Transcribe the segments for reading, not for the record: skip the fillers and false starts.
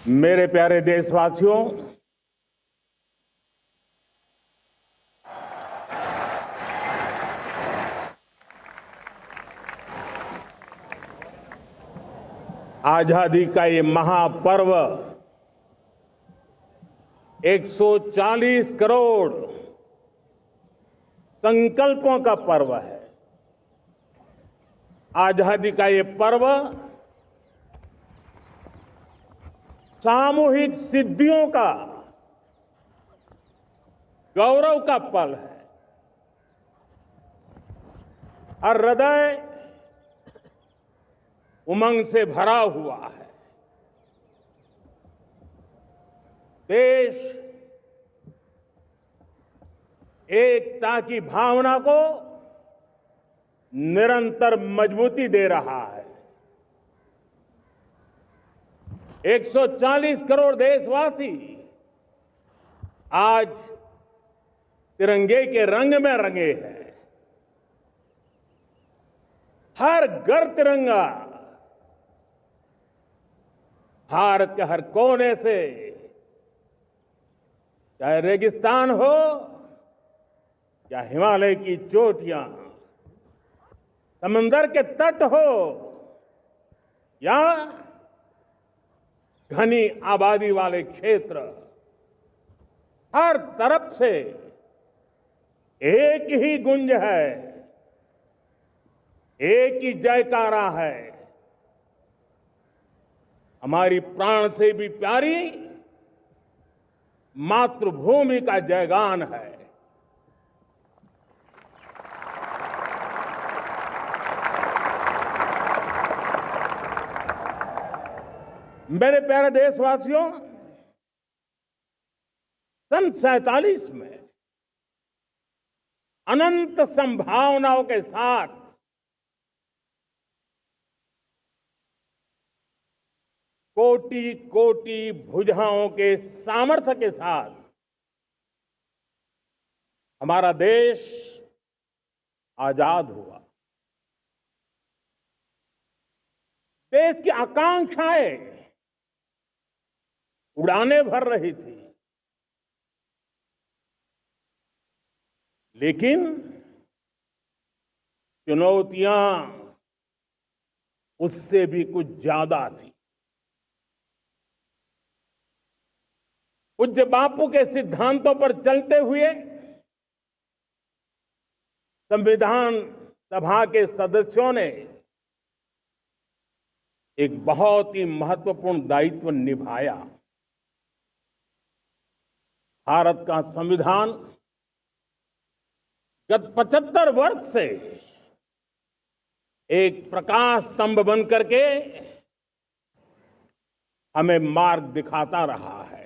मेरे प्यारे देशवासियों, आजादी का ये महापर्व 140 करोड़ संकल्पों का पर्व है। आजादी का ये पर्व सामूहिक सिद्धियों का गौरव का पल है। हर हृदय उमंग से भरा हुआ है। देश एकता की भावना को निरंतर मजबूती दे रहा है। 140 करोड़ देशवासी आज तिरंगे के रंग में रंगे हैं। हर घर तिरंगा, भारत के हर कोने से, चाहे रेगिस्तान हो या हिमालय की चोटियां, समंदर के तट हो या घनी आबादी वाले क्षेत्र, हर तरफ से एक ही गुंज है, एक ही जयकारा है। हमारी प्राण से भी प्यारी मातृभूमि का जयगान है। मेरे प्यारे देशवासियों, सन 47 में अनंत संभावनाओं के साथ कोटि कोटि भुजाओं के सामर्थ्य के साथ हमारा देश आजाद हुआ। देश की आकांक्षाएं उड़ानें भर रही थी, लेकिन चुनौतियां उससे भी कुछ ज्यादा थी। पूज्य बापू के सिद्धांतों पर चलते हुए संविधान सभा के सदस्यों ने एक बहुत ही महत्वपूर्ण दायित्व निभाया। भारत का संविधान गत 75 वर्ष से एक प्रकाश स्तंभ बन करके हमें मार्ग दिखाता रहा है।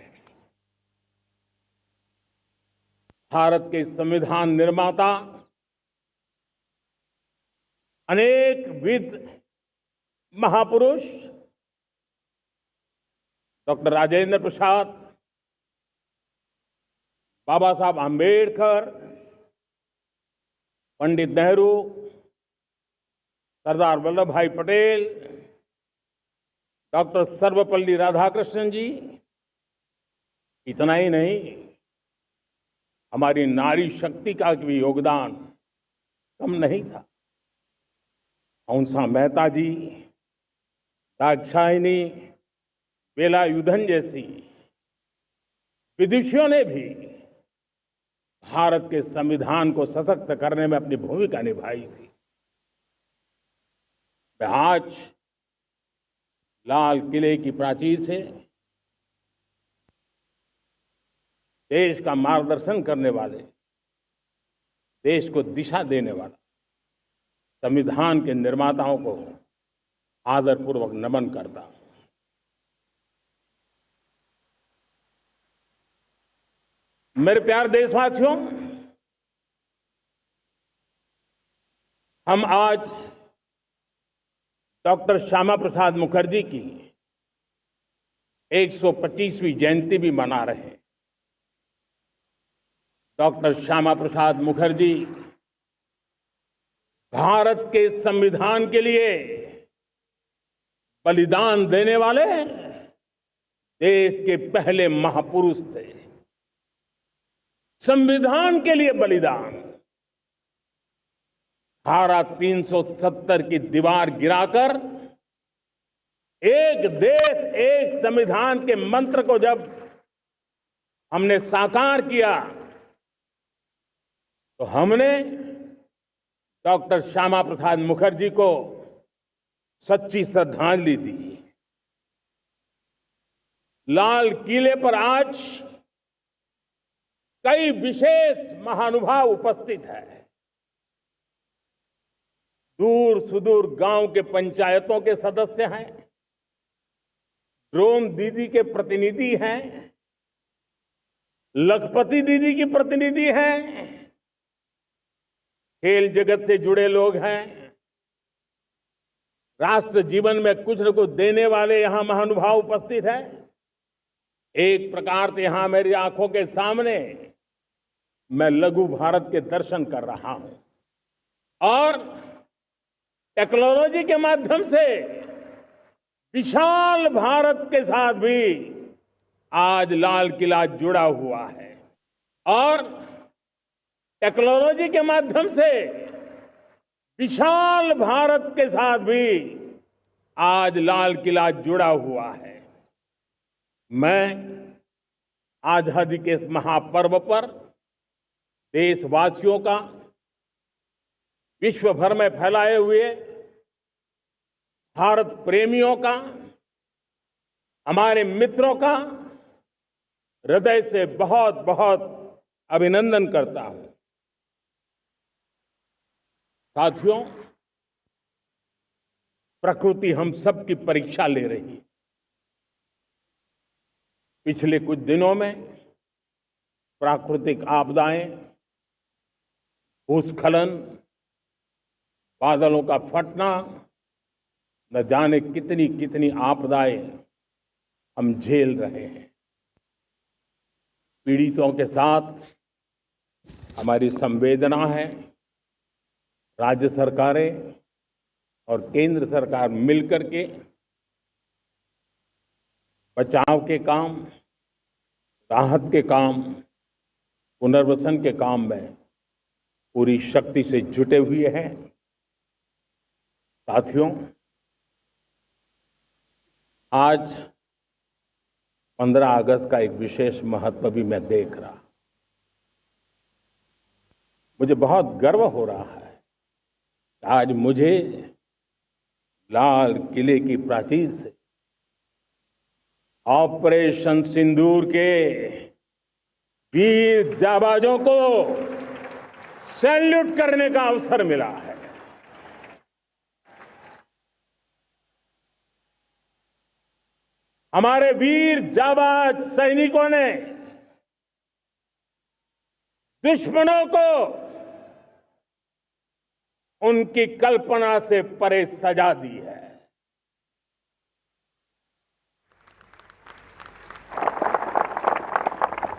भारत के संविधान निर्माता अनेक विद महापुरुष डॉक्टर राजेंद्र प्रसाद, बाबा साहब आंबेडकर, पंडित नेहरू, सरदार वल्लभ भाई पटेल, डॉक्टर सर्वपल्ली राधाकृष्णन जी, इतना ही नहीं, हमारी नारी शक्ति का भी योगदान कम नहीं था। हंसा मेहता जी, दाक्षायणी, वेलायुधन जैसी विदुषियों ने भी भारत के संविधान को सशक्त करने में अपनी भूमिका निभाई थी। मैं आज लाल किले की प्राचीर से देश का मार्गदर्शन करने वाले, देश को दिशा देने वाला संविधान के निर्माताओं को आदरपूर्वक नमन करता हूं। मेरे प्यारे देशवासियों, हम आज डॉक्टर श्यामा प्रसाद मुखर्जी की 125वीं जयंती भी मना रहे हैं। डॉक्टर श्यामा प्रसाद मुखर्जी भारत के संविधान के लिए बलिदान देने वाले देश के पहले महापुरुष थे। संविधान के लिए बलिदान, धारा 370 की दीवार गिराकर एक देश एक संविधान के मंत्र को जब हमने साकार किया तो हमने डॉक्टर श्यामा प्रसाद मुखर्जी को सच्ची श्रद्धांजलि दी। लाल किले पर आज कई विशेष महानुभाव उपस्थित हैं। दूर सुदूर गांव के पंचायतों के सदस्य हैं, ड्रोन दीदी के प्रतिनिधि हैं, लखपति दीदी की प्रतिनिधि हैं, खेल जगत से जुड़े लोग हैं, राष्ट्र जीवन में कुछ न कुछ देने वाले यहां महानुभाव उपस्थित हैं। एक प्रकार से यहां मेरी आंखों के सामने मैं लघु भारत के दर्शन कर रहा हूं और टेक्नोलॉजी के माध्यम से विशाल भारत के साथ भी आज लाल किला जुड़ा हुआ है और टेक्नोलॉजी के माध्यम से विशाल भारत के साथ भी आज लाल किला जुड़ा हुआ है। मैं आजादी के इस महापर्व पर देशवासियों का, विश्व भर में फैलाए हुए भारत प्रेमियों का, हमारे मित्रों का हृदय से बहुत बहुत अभिनंदन करता हूं। साथियों, प्रकृति हम सब की परीक्षा ले रही है। पिछले कुछ दिनों में प्राकृतिक आपदाएं, भूस्खलन, बादलों का फटना, न जाने कितनी कितनी आपदाएं हम झेल रहे हैं। पीड़ितों के साथ हमारी संवेदना है। राज्य सरकारें और केंद्र सरकार मिलकर के बचाव के काम, राहत के काम, पुनर्वसन के काम में पूरी शक्ति से जुटे हुए हैं। साथियों, आज 15 अगस्त का एक विशेष महत्व भी मैं देख रहा। मुझे बहुत गर्व हो रहा है कि आज मुझे लाल किले की प्राचीर से ऑपरेशन सिंदूर के वीर जाबाजों को सैल्यूट करने का अवसर मिला है। हमारे वीर जाबाज सैनिकों ने दुश्मनों को उनकी कल्पना से परे सजा दी है।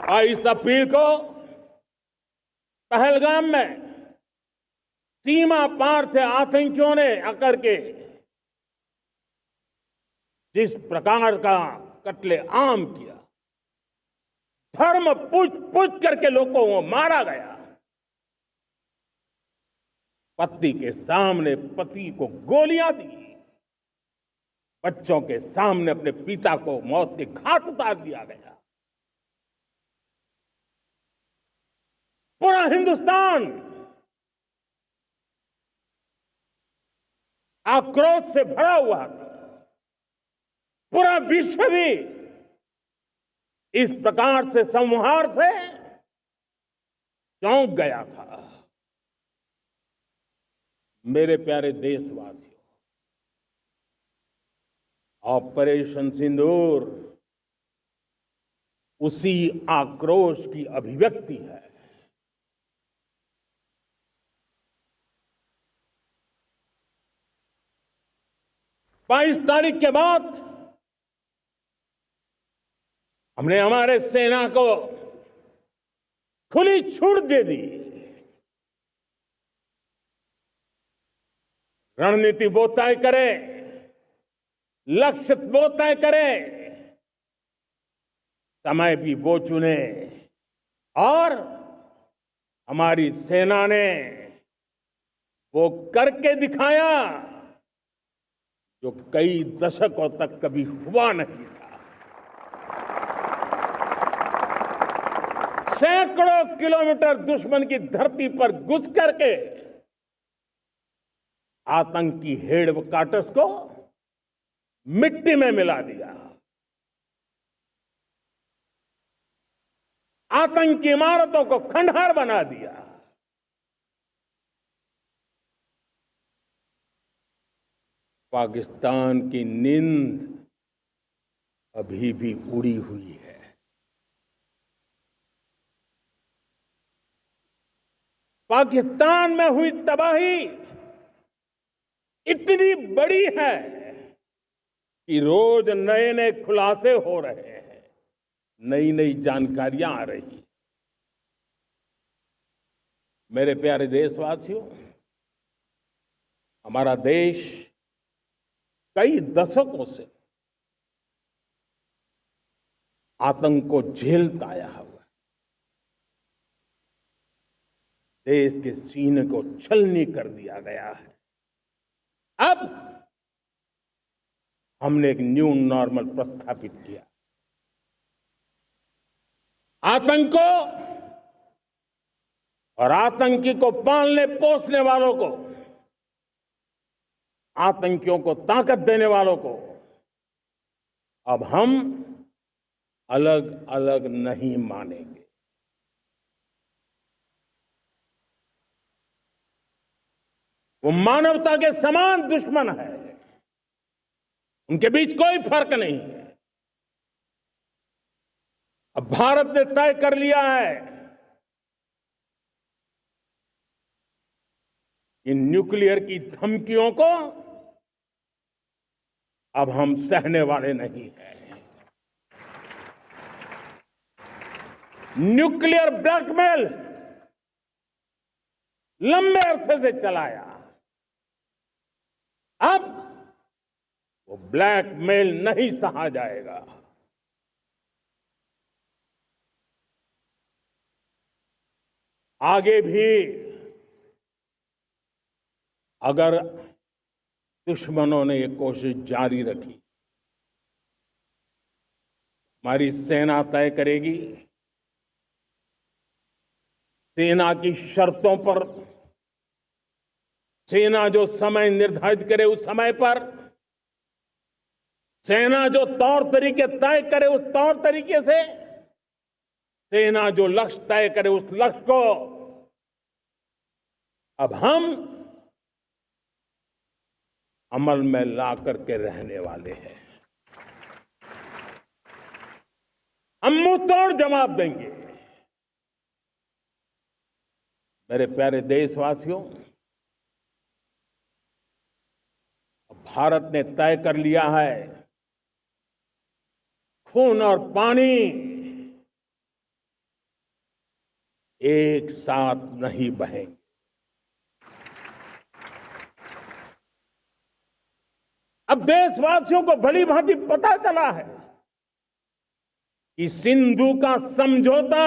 और इस अपील को पहलगाम में सीमा पार से आतंकियों ने आकर के जिस प्रकार का कत्ले आम किया, धर्म पूछ करके लोगों को मारा गया। पत्नी के सामने पति को गोलियां दी, बच्चों के सामने अपने पिता को मौत के घाट उतार दिया गया। पूरा हिंदुस्तान आक्रोश से भरा हुआ था। पूरा विश्व भी इस प्रकार से संहार से चौंक गया था। मेरे प्यारे देशवासियों, ऑपरेशन सिंदूर उसी आक्रोश की अभिव्यक्ति है। बाईस तारीख के बाद हमने हमारे सेना को खुली छूट दे दी। रणनीति वो तय करे, लक्ष्य वो तय करे, समय भी वो चुने और हमारी सेना ने वो करके दिखाया जो कई दशकों तक कभी हुआ नहीं था। सैकड़ों किलोमीटर दुश्मन की धरती पर घुस करके आतंकी हेडक्वार्टर्स को मिट्टी में मिला दिया, आतंकी इमारतों को खंडहर बना दिया। पाकिस्तान की नींद अभी भी उड़ी हुई है। पाकिस्तान में हुई तबाही इतनी बड़ी है कि रोज नए नए खुलासे हो रहे हैं, नई नई जानकारियां आ रही हैं। मेरे प्यारे देशवासियों, हमारा देश कई दशकों से आतंक को झेलता आया हुआ है। देश के सीने को छलनी कर दिया गया है। अब हमने एक न्यू नॉर्मल प्रस्थापित किया। आतंक को और आतंकी को पालने पोसने वालों को, आतंकियों को ताकत देने वालों को अब हम अलग अलग नहीं मानेंगे। वो मानवता के समान दुश्मन है, उनके बीच कोई फर्क नहीं है। अब भारत ने तय कर लिया है कि न्यूक्लियर की धमकियों को अब हम सहने वाले नहीं हैं। न्यूक्लियर ब्लैकमेल लंबे अरसे से चलाया, अब वो ब्लैकमेल नहीं सहा जाएगा। आगे भी अगर दुश्मनों ने ये कोशिश जारी रखी, हमारी सेना तय करेगी, सेना की शर्तों पर, सेना जो समय निर्धारित करे उस समय पर, सेना जो तौर तरीके तय करे उस तौर तरीके से, सेना जो लक्ष्य तय करे उस लक्ष्य को अब हम अमल में ला करके रहने वाले हैं। हम मुंह तोड़ जवाब देंगे। मेरे प्यारे देशवासियों, भारत ने तय कर लिया है, खून और पानी एक साथ नहीं बहेंगे। अब देशवासियों को भली भांति पता चला है कि सिंधु का समझौता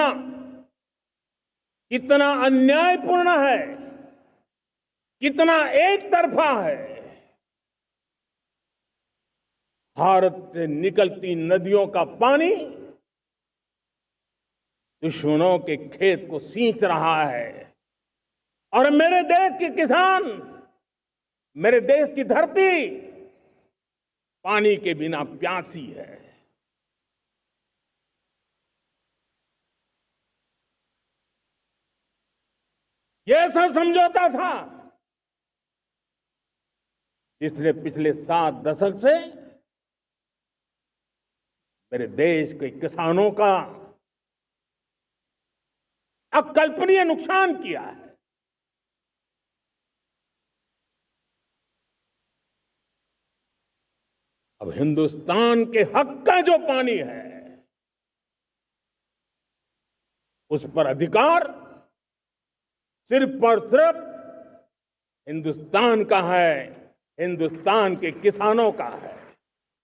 कितना अन्यायपूर्ण है, कितना एक तरफा है। भारत से निकलती नदियों का पानी दुश्मनों के खेत को सींच रहा है और मेरे देश के किसान, मेरे देश की धरती पानी के बिना प्यासी है। ये ऐसा समझौता था जिसने पिछले 7 दशक से मेरे देश के किसानों का अकल्पनीय नुकसान किया है। अब हिंदुस्तान के हक का जो पानी है उस पर अधिकार सिर्फ और सिर्फ हिंदुस्तान का है, हिंदुस्तान के किसानों का है।